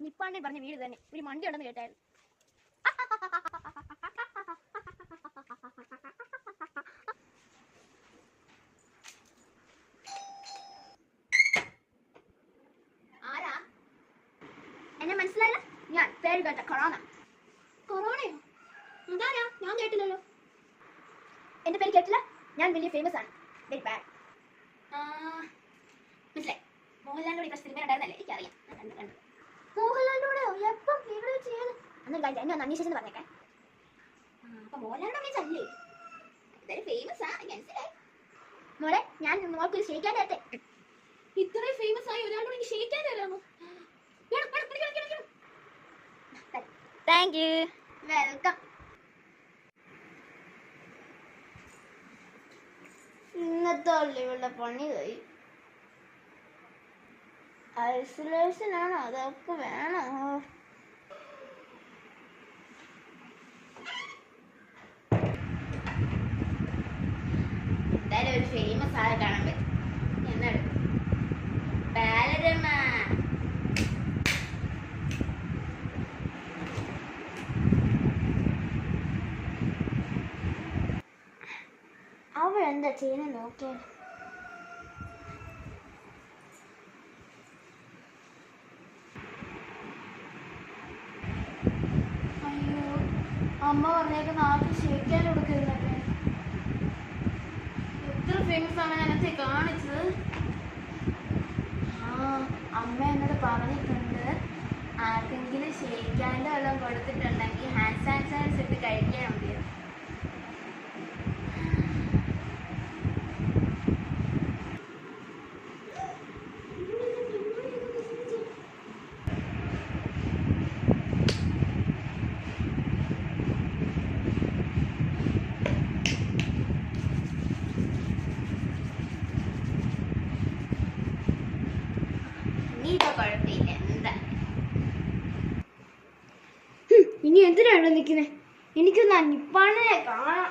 നിപ്പാണ്ടെ പറഞ്ഞ വീട് തന്നെ ഒരു മണ്ടി ഉണ്ടെന്ന് കേട്ടായിരുന്നു. ആരാ? എന്നെ മനസ്സിലായില്ല? ഞാൻ പേര് കേട്ട കൊറോണ. കൊറോണയോ? അതാരാ? ഞാൻ കേട്ടില്ലല്ലോ. എന്റെ പേര് കേട്ടില്ല? ഞാൻ വലിയ ഫേമസ് ആണ്. Very bad. മനസ്സിലായി. മോഹൻലാലിനോട് ഇപ്പൊ സിനിമ ഉണ്ടായിരുന്നല്ലേ? എനിക്കറിയാം. കണ്ടു. മോഹൻലാലിനോടോ? എപ്പം ഇവിടെ ചെയ്യാൻ? അന്നൊരു കാര്യം എന്നെ ഒന്ന് അന്വേഷിച്ചെന്ന് പറഞ്ഞേക്കെ. അപ്പൊ മോഹൻലാലിനെ അന്വേഷിച്ചല്ലേ? ഇതൊരു ഫേമസ് ആണ്, മനസ്സിലായി. മോളെ, ഞാൻ മോൾക്ക് ക്ഷയിക്കാൻ തരട്ടെ. ഇത്രയും ഫേമസ് ആയി ഒരാളോട് എനിക്ക് ക്ഷയിക്കാൻ തരാമോ? Thank you. വെൽക്കം. ഇന്നത്തെ ഇവളുടെ പണി കഴി. ഐസൊലേഷൻ ആണോ? അതൊക്കെ വേണോ? എന്തായാലും ഒരു ഫേമസ് ആളെ കാണാൻ പറ്റും. എന്നാണ് ബാലരമ. അവളെന്താ ചെയ്യുന്ന നോക്കിയാൽ. അയ്യോ, അമ്മ പറഞ്ഞേക്കുന്ന ആർക്കും ക്ഷയിക്കാൻ കൊടുക്കുന്നുണ്ടേ. എത്ര ഫേമസ് ആണ് ഞാനത്തെ കാണിച്ചത്. അമ്മ എന്നോട് പറഞ്ഞിട്ടുണ്ട്, ആർക്കെങ്കിലും ക്ഷയിക്കാൻ്റെ വല്ലതും കൊടുത്തിട്ടുണ്ടെങ്കിൽ ഹാൻഡ് സാനിറ്റൈസർ ഇട്ട് കഴിക്കാൻ മതിയോ. കുഴപ്പമില്ല. എന്താ ഇനി എന്തിനാണ് നിൽക്കുന്നത്? എനിക്കൊന്ന് നിപ്പാണ്ടെ കാണാം.